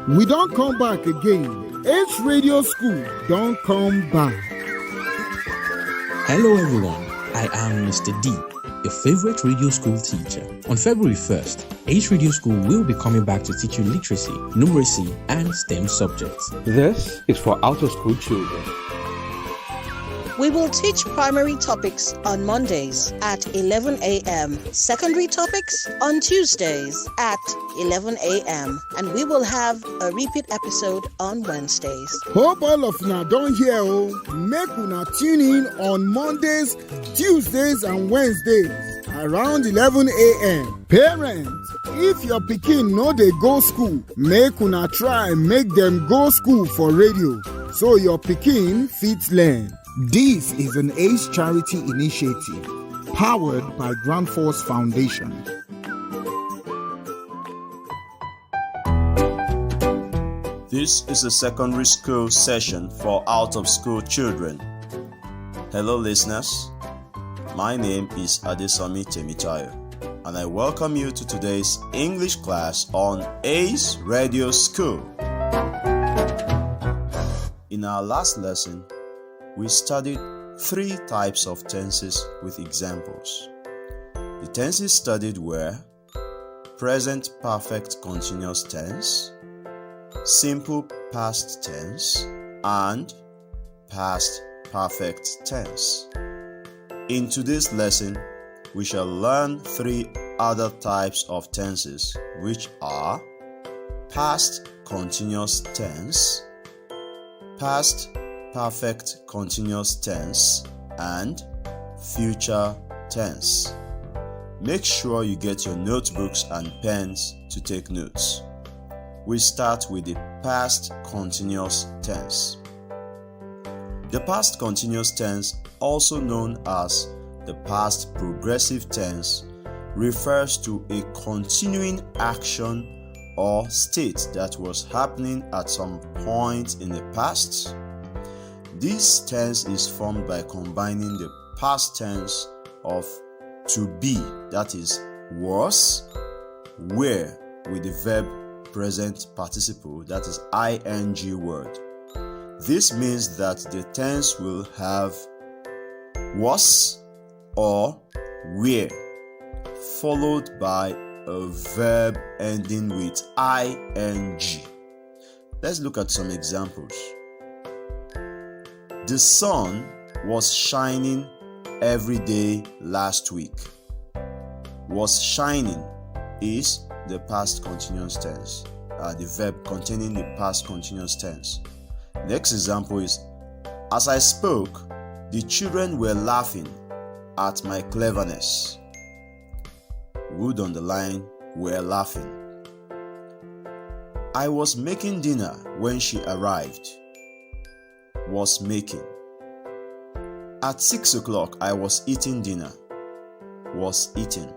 We don't come back again. H Radio School don't come back. Hello everyone, I am Mr. D, your favorite radio school teacher. On February 1st, H Radio School will be coming back to teach you literacy, numeracy, and STEM subjects. This is for out-of-school children. We will teach primary topics on Mondays at 11 a.m., secondary topics on Tuesdays at 11 a.m., and we will have a repeat episode on Wednesdays. Hope all of una don hear o. Make una tune in on Mondays, Tuesdays, and Wednesdays around 11 a.m. Parents, if your pikin no dey go school, make una try make dem go school for radio so your pikin fit learn. This is an ACE charity initiative powered by Grand Force Foundation. This is a secondary school session for out-of-school children. Hello listeners, my name is Adesomi Temitayo and I welcome you to today's English class on ACE Radio School. In our last lesson, we studied 3 types of tenses with examples. The tenses studied were present perfect continuous tense, simple past tense, and past perfect tense. In today's lesson, we shall learn 3 other types of tenses, which are past continuous tense, past perfect continuous tense, and future tense. Make sure you get your notebooks and pens to take notes. We start with the past continuous tense. The past continuous tense, also known as the past progressive tense, refers to a continuing action or state that was happening at some point in the past. This tense is formed by combining the past tense of to be, that is, was, were, with the verb present participle, that is, ing word. This means that the tense will have was or were, followed by a verb ending with ing. Let's look at some examples. The sun was shining every day last week. Was shining is the past continuous tense, the verb containing the past continuous tense. Next example is, as I spoke, the children were laughing at my cleverness. Would underline were laughing. I was making dinner when she arrived. Was making. At 6 o'clock, I was eating dinner. Was eating.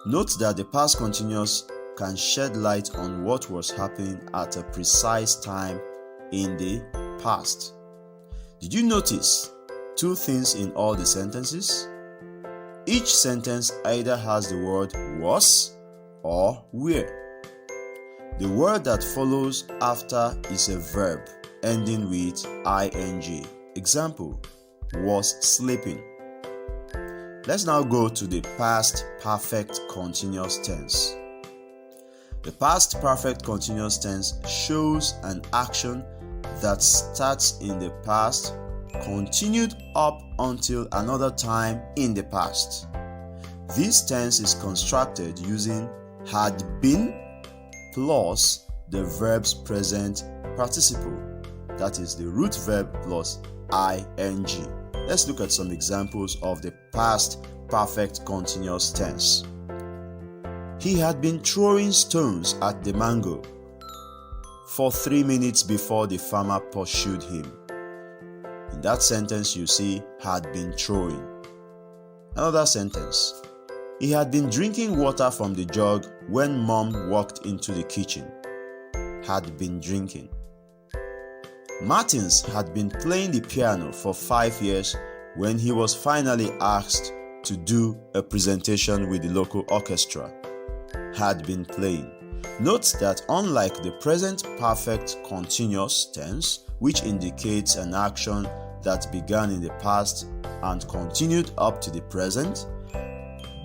Note that the past continuous can shed light on what was happening at a precise time in the past. Did you notice 2 things in all the sentences? Each sentence either has the word was or were. The word that follows after is a verb ending with ing. Example, was sleeping. Let's now go to the past perfect continuous tense. The past perfect continuous tense shows an action that starts in the past, continued up until another time in the past. This tense is constructed using had been plus the verb's present participle, that is the root verb plus ing. Let's look at some examples of the past perfect continuous tense. He had been throwing stones at the mango for 3 minutes before the farmer pursued him. In that sentence you see had been throwing. Another sentence. He had been drinking water from the jug when Mom walked into the kitchen. Had been drinking. Martins had been playing the piano for 5 years when he was finally asked to do a presentation with the local orchestra. Had been playing. Note that unlike the present perfect continuous tense, which indicates an action that began in the past and continued up to the present,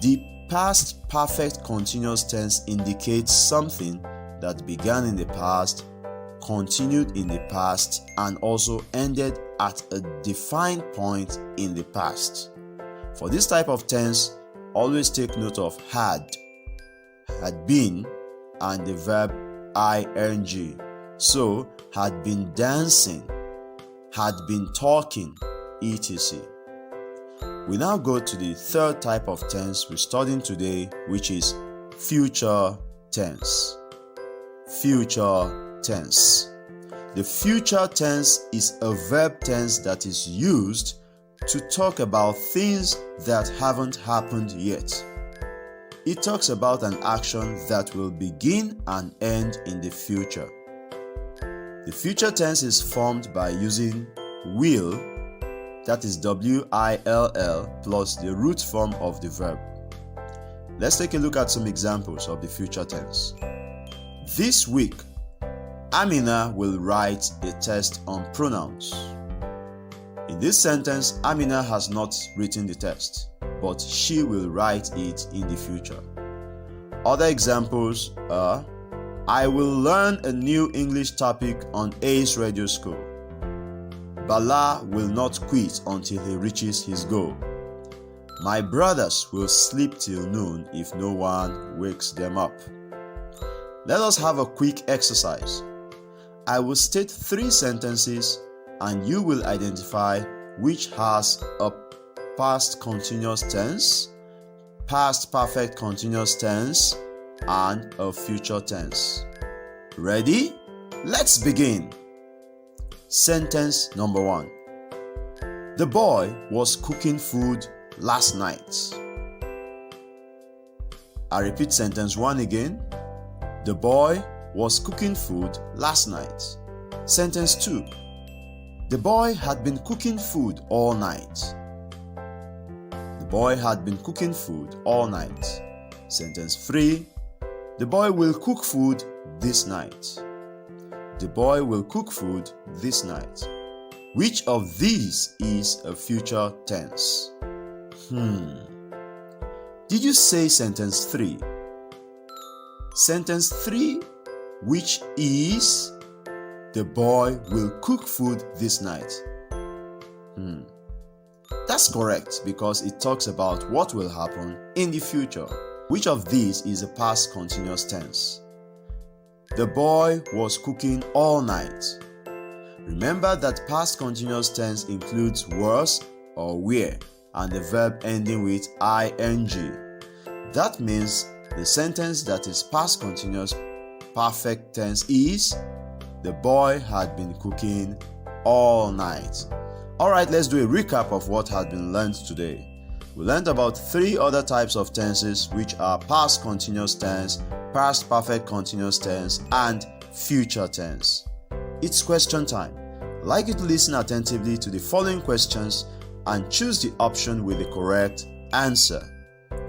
the past perfect continuous tense indicates something that began in the past, continued in the past, and also ended at a defined point in the past. For this type of tense, always take note of had been, and the verb ing. So, had been dancing, had been talking, etc. We now go to the third type of tense we're studying today, which is future tense. Future tense. The future tense is a verb tense that is used to talk about things that haven't happened yet. It talks about an action that will begin and end in the future. The future tense is formed by using will, that is W-I-L-L, plus the root form of the verb. Let's take a look at some examples of the future tense. This week, Amina will write a test on pronouns. In this sentence, Amina has not written the test, but she will write it in the future. Other examples are, I will learn a new English topic on Ace Radio School. Bala will not quit until he reaches his goal. My brothers will sleep till noon if no one wakes them up. Let us have a quick exercise. I will state 3 sentences and you will identify which has a past continuous tense, past perfect continuous tense, and a future tense. Ready? Let's begin. Sentence number 1. The boy was cooking food last night. I repeat sentence 1 again. The boy was cooking food last night. Sentence 2. The boy had been cooking food all night. The boy had been cooking food all night. Sentence 3. The boy will cook food this night. The boy will cook food this night. Which of these is a future tense? Did you say sentence 3? Sentence 3, which is the boy will cook food this night. That's correct because it talks about what will happen in the future. Which of these is a past continuous tense? The boy was cooking all night. Remember that past continuous tense includes was or were and the verb ending with ing. That means the sentence that is past continuous perfect tense is the boy had been cooking all night. Alright, let's do a recap of what had been learned today. We learned about 3 other types of tenses, which are past continuous tense, past perfect continuous tense, and future tense. It's question time. I'd like you to listen attentively to the following questions and choose the option with the correct answer.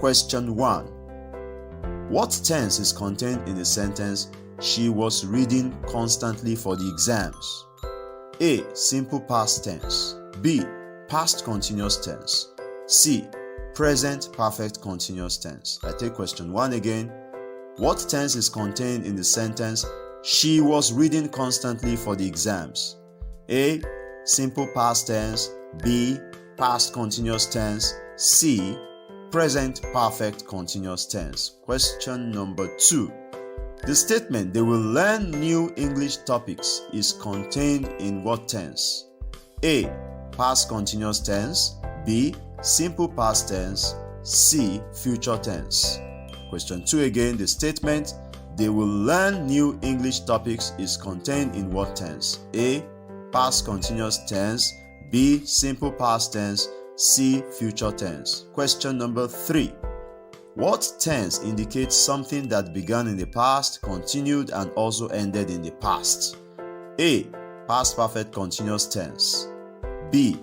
Question 1. What tense is contained in the sentence, she was reading constantly for the exams? A. Simple past tense. B. Past continuous tense. C. Present perfect continuous tense. I take question 1 again. What tense is contained in the sentence, she was reading constantly for the exams? A. Simple past tense. B. Past continuous tense. C. Present perfect continuous tense. Question number 2. The statement, they will learn new English topics, is contained in what tense? A. Past continuous tense. B. Simple past tense. C. Future tense. Question 2 again, the statement, they will learn new English topics, is contained in what tense? A. Past continuous tense. B. Simple past tense. C. Future tense. Question number 3. What tense indicates something that began in the past, continued, and also ended in the past? A. Past perfect continuous tense. B.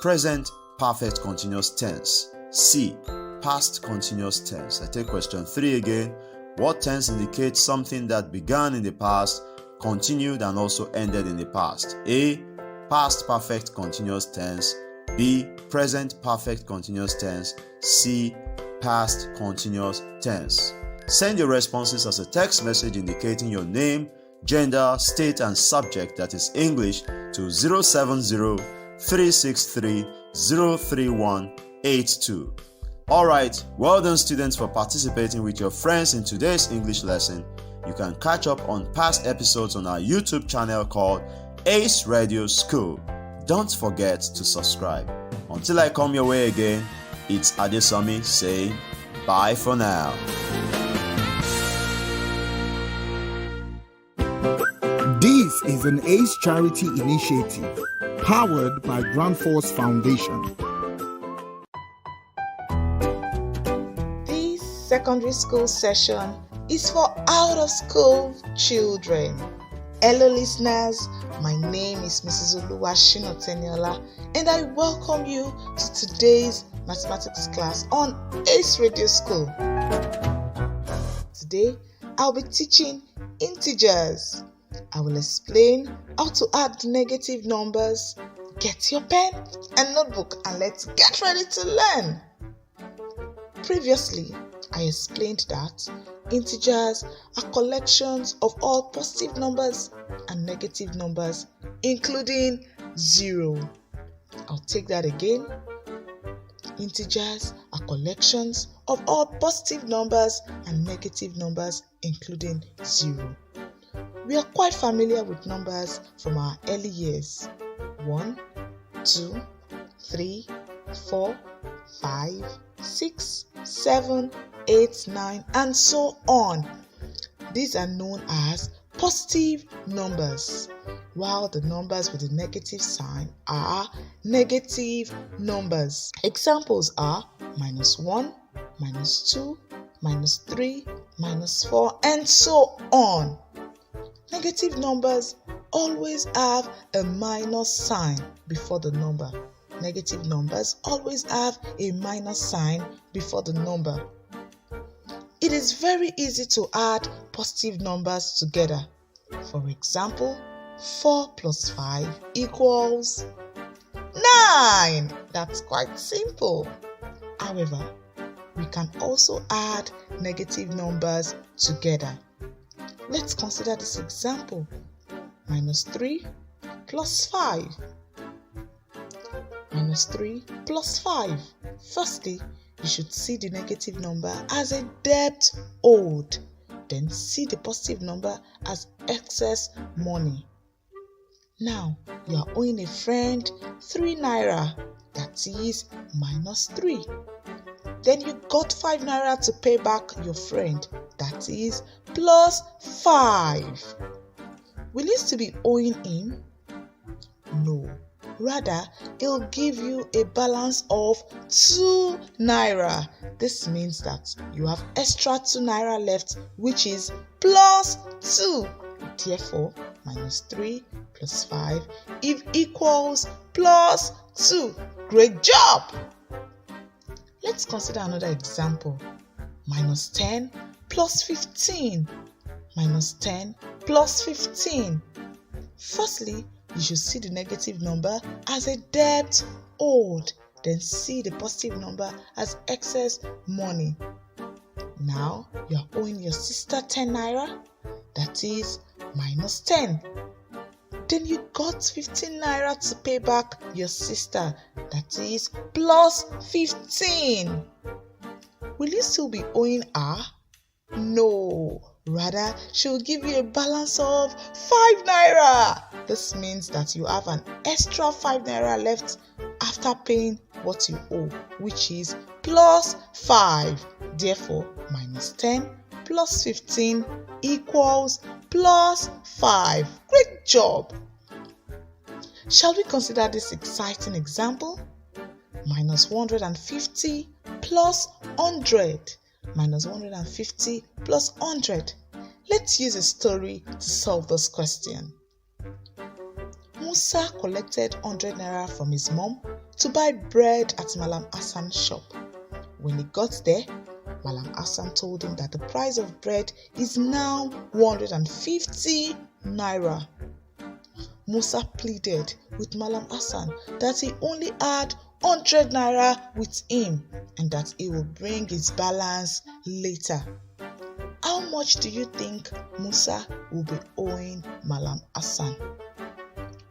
Present perfect continuous tense. C. Past continuous tense. I take question 3 again. What tense indicates something that began in the past, continued, and also ended in the past? A. Past perfect continuous tense. B. Present perfect continuous tense. C. Past continuous tense. Send your responses as a text message indicating your name, gender, state, and subject, that is English, to 070-363-03182. Alright, well done students for participating with your friends in today's English lesson. You can catch up on past episodes on our YouTube channel called Ace Radio School. Don't forget to subscribe. Until I come your way again, it's Adesomi saying bye for now. This is an ACE charity initiative powered by Grand Force Foundation. This secondary school session is for out-of-school children. Hello listeners, my name is Mrs. Oluwashino Teniola and I welcome you to today's mathematics class on ACE Radio School. Today, I'll be teaching integers. I will explain how to add negative numbers. Get your pen and notebook and let's get ready to learn. Previously, I explained that integers are collections of all positive numbers and negative numbers, including 0. I'll take that again. Integers are collections of all positive numbers and negative numbers, including 0. We are quite familiar with numbers from our early years. 1, 2, 3, 4, 5, 6, 7, 8, 9, and so on. These are known as positive numbers, while the numbers with the negative sign are negative numbers. Examples are -1, -2, -3, -4, and so on. Negative numbers always have a minus sign before the number. Negative numbers always have a minus sign before the number. It is very easy to add positive numbers together. For example, 4 plus 5 equals 9. That's quite simple. However, we can also add negative numbers together. Let's consider this example. -3 plus 5. -3 plus 5. Firstly, you should see the negative number as a debt owed. Then see the positive number as excess money. Now, you are owing a friend 3 naira. That is -3. Then you got 5 naira to pay back your friend. That is +5. Will you still be owing him? No. Rather, he'll give you a balance of 2 naira. This means that you have extra 2 naira left, which is +2. Therefore, -3 plus 5 equals +2. Great job! Let's consider another example. -10 plus 15. -10 plus 15. Firstly, you should see the negative number as a debt owed. Then see the positive number as excess money. Now, you are owing your sister 10 naira. That is -10. Then you got 15 naira to pay back your sister. That is +15. Will you still be owing her? No. Rather, she will give you a balance of 5 naira. This means that you have an extra 5 naira left after paying what you owe, which is +5. Therefore, -10 plus 15 equals +5. Great job! Shall we consider this exciting example? -150 plus 100. -150 plus 100. Let's use a story to solve this question. Musa collected 100 naira from his mom to buy bread at Malam Hassan's shop. When he got there, Malam Hassan told him that the price of bread is now 150 naira. Musa pleaded with Malam Hassan that he only had 100 naira with him and that he will bring his balance later. How much do you think Musa will be owing Malam Hassan?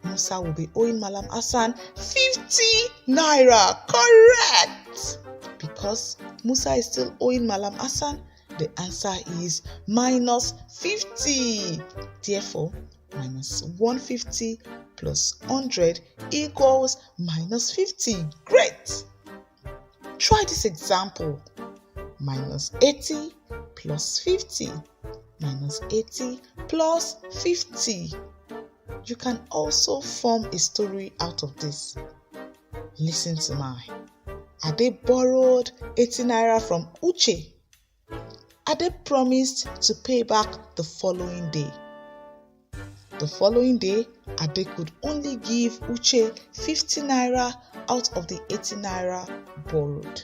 Musa will be owing Malam Hassan 50 naira. Correct! Because Musa is still owing Malam Hassan, the answer is minus 50. Therefore, minus 150 plus 100 equals minus 50. Great! Try this example. Minus 80 plus 50. Minus 80 plus 50. You can also form a story out of this. Listen to mine. Ade borrowed 80 naira from Uche. Ade promised to pay back the following day. The following day, Ade could only give Uche 50 naira out of the 80 naira borrowed.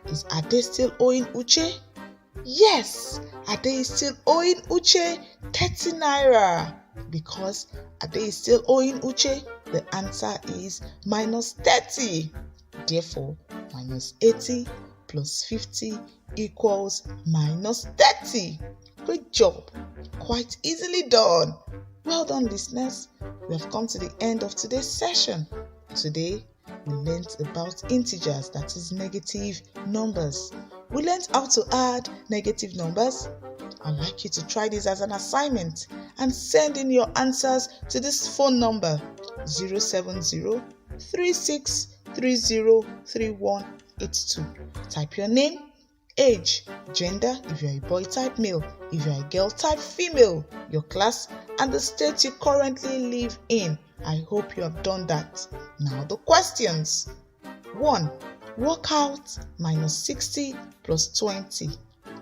Is Ade still owing Uche? Yes, Ade is still owing Uche 30 naira. Because Ade is still owing Uche, the answer is minus 30. Therefore, minus 80 plus 50 equals minus 30. Great job. Quite easily done. Well done, listeners. We have come to the end of today's session. Today, we learned about integers, that is negative numbers. We learned how to add negative numbers. I'd like you to try this as an assignment and send in your answers to this phone number 070-3630-3182. Type your name, age, gender, if you're a boy type male, if you're a girl type female, your class, and the state you currently live in. I hope you have done that. Now the questions. 1. Work out minus 60 plus 20.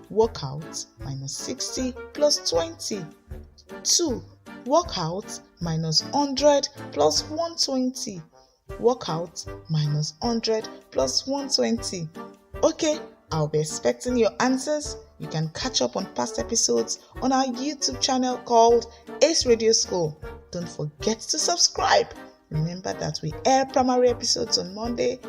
Work out minus 60 plus 20. 2. Work out minus 100 plus 120. Work out minus 100 plus 120. Okay, I'll be expecting your answers. You can catch up on past episodes on our YouTube channel called Ace Radio School. Don't forget to subscribe. Remember that we air primary episodes on Monday,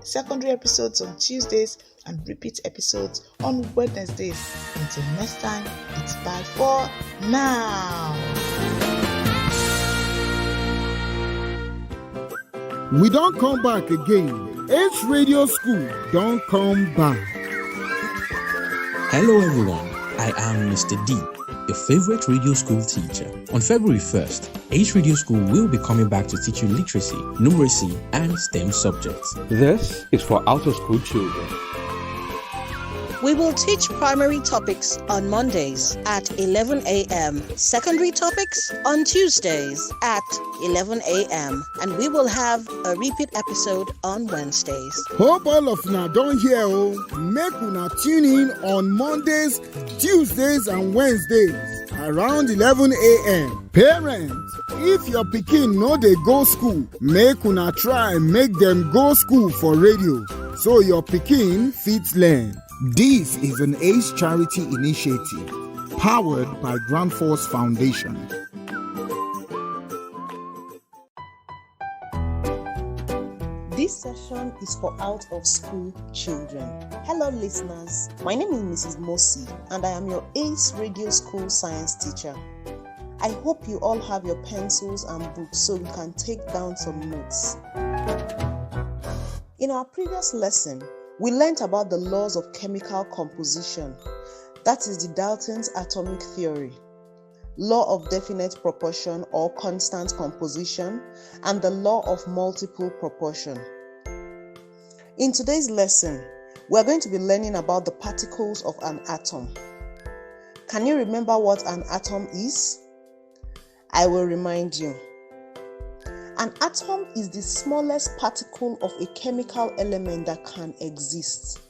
secondary episodes on Tuesdays, and repeat episodes on Wednesdays. Until next time, it's bye for now. We don't come back again. Ace Radio School don't come back. Hello everyone, I am Mr. D, your favorite radio school teacher. On February 1st, Ace Radio School will be coming back to teach you literacy, numeracy, and STEM subjects. This is for out-of-school children. We will teach primary topics on Mondays at 11 a.m., secondary topics on Tuesdays at 11 a.m., and we will have a repeat episode on Wednesdays. Hope all of una don hear o. Make una tune in on Mondays, Tuesdays, and Wednesdays around 11 a.m. Parents, if your pikin no dey go school, make una try make dem go school for radio so your pikin fit learn. This is an ACE charity initiative powered by Grand Force Foundation. This session is for out-of-school children. Hello listeners, my name is Mrs. Mosi and I am your ACE Radio School science teacher. I hope you all have your pencils and books so you can take down some notes. In our previous lesson, we learnt about the laws of chemical composition, that is the Dalton's atomic theory, law of definite proportion or constant composition, and the law of multiple proportion. In today's lesson, we are going to be learning about the particles of an atom. Can you remember what an atom is? I will remind you. An atom is the smallest particle of a chemical element that can exist.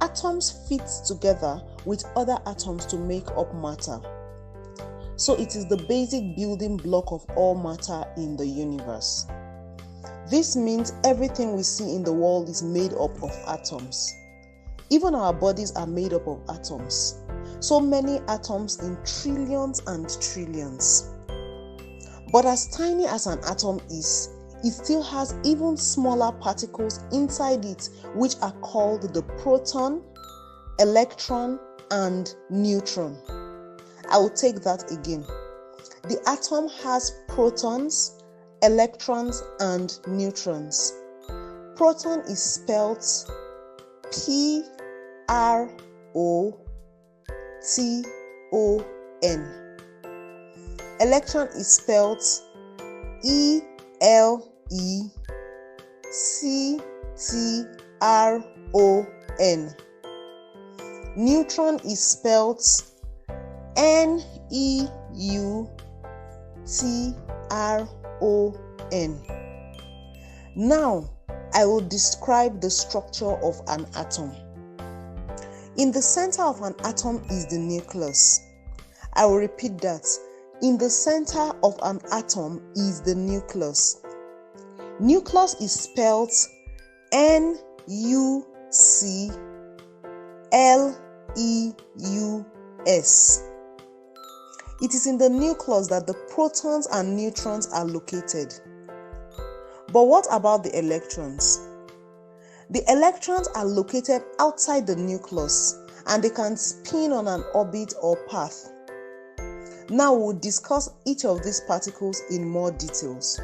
Atoms fit together with other atoms to make up matter. So it is the basic building block of all matter in the universe. This means everything we see in the world is made up of atoms. Even our bodies are made up of atoms. So many atoms in trillions and trillions. But as tiny as an atom is, it still has even smaller particles inside it, which are called the proton, electron, and neutron. I will take that again. The atom has protons, electrons, and neutrons. Proton is spelled P-R-O-T-O-N. Electron is spelled E-L-E-C-T-R-O-N. Neutron is spelled N-E-U-T-R-O-N. Now, I will describe the structure of an atom. In the center of an atom is the nucleus. I will repeat that. In the center of an atom is the nucleus. Nucleus is spelled N-U-C-L-E-U-S. It is in the nucleus that the protons and neutrons are located. But what about the electrons? The electrons are located outside the nucleus and they can spin on an orbit or path. Now we'll discuss each of these particles in more details.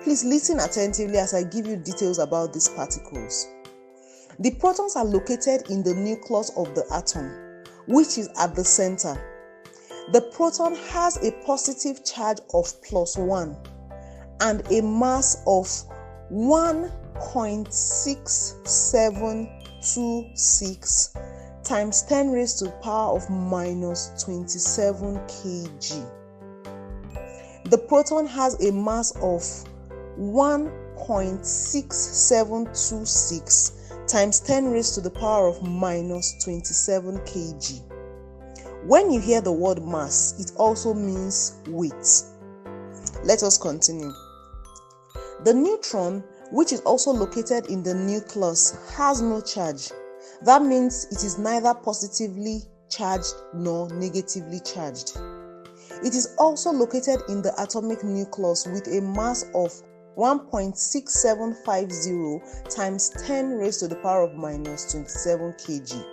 Please listen attentively as I give you details about these particles. The protons are located in the nucleus of the atom, which is at the center. The proton has a positive charge of +1 and a mass of 1.6726 times 10 raised to the power of -27 kg. The proton has a mass of 1.6726 times 10 raised to the power of -27 kg. When you hear the word mass, it also means weight. Let us continue. The neutron, which is also located in the nucleus, has no charge. That means it is neither positively charged nor negatively charged. It is also located in the atomic nucleus with a mass of 1.6750 times 10 raised to the power of -27 kg.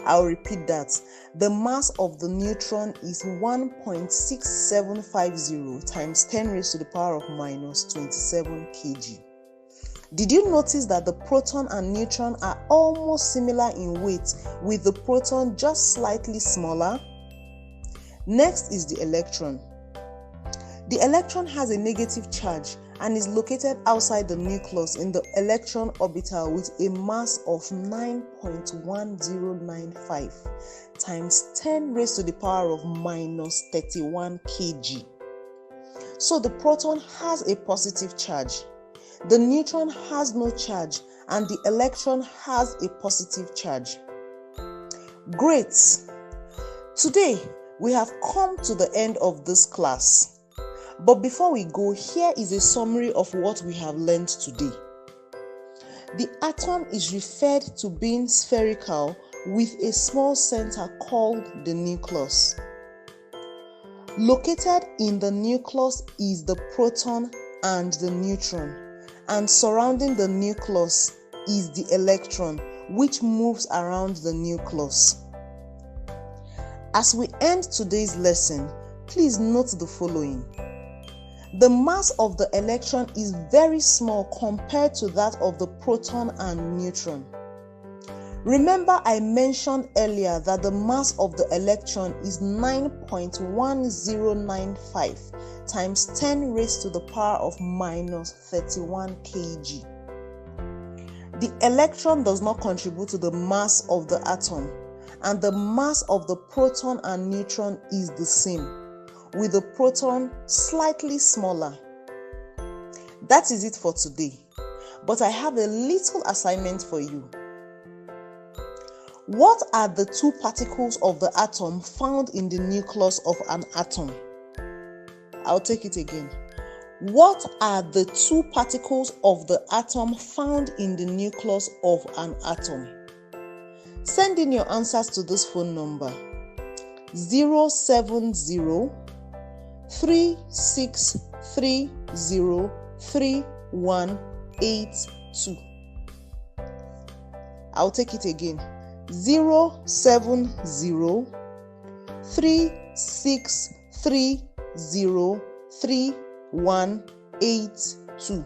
I'll repeat that. The mass of the neutron is 1.6750 times 10 raised to the power of -27 kg. Did you notice that the proton and neutron are almost similar in weight, with the proton just slightly smaller? Next is the electron. The electron has a negative charge and is located outside the nucleus in the electron orbital with a mass of 9.1095 times 10 raised to the power of -31 kg. So the proton has a positive charge. The neutron has no charge and the electron has a positive charge. Great! Today, we have come to the end of this class. But before we go, here is a summary of what we have learned today. The atom is referred to being spherical with a small center called the nucleus. Located in the nucleus is the proton and the neutron, and surrounding the nucleus is the electron, which moves around the nucleus. As we end today's lesson, please note the following. The mass of the electron is very small compared to that of the proton and neutron. Remember, I mentioned earlier that the mass of the electron is 9.1095 times 10 raised to the power of -31 kg. The electron does not contribute to the mass of the atom, and the mass of the proton and neutron is the same, with the proton slightly smaller. That is it for today, but I have a little assignment for you. What are the two particles of the atom found in the nucleus of an atom? I'll take it again. What are the two particles of the atom found in the nucleus of an atom? Send in your answers to this phone number 070 3630 3182. I'll take it again 070 3630 3182.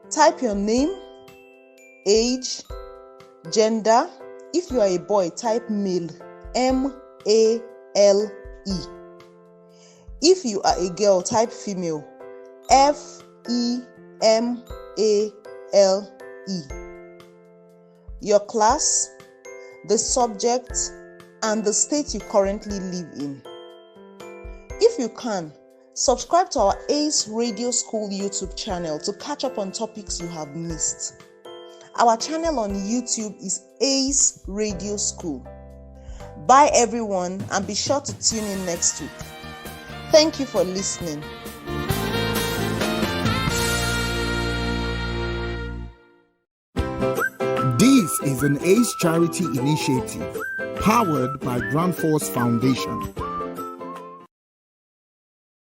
Type your name, age, gender. If you are a boy, type male, MALE. If you are a girl, type female, FEMALE. Your class, the subject, and the state you currently live in. If you can, subscribe to our ACE Radio School YouTube channel to catch up on topics you have missed. Our channel on YouTube is ACE Radio School. Bye everyone, and be sure to tune in next week. Thank you for listening. This is an ACE charity initiative powered by Grand Force Foundation.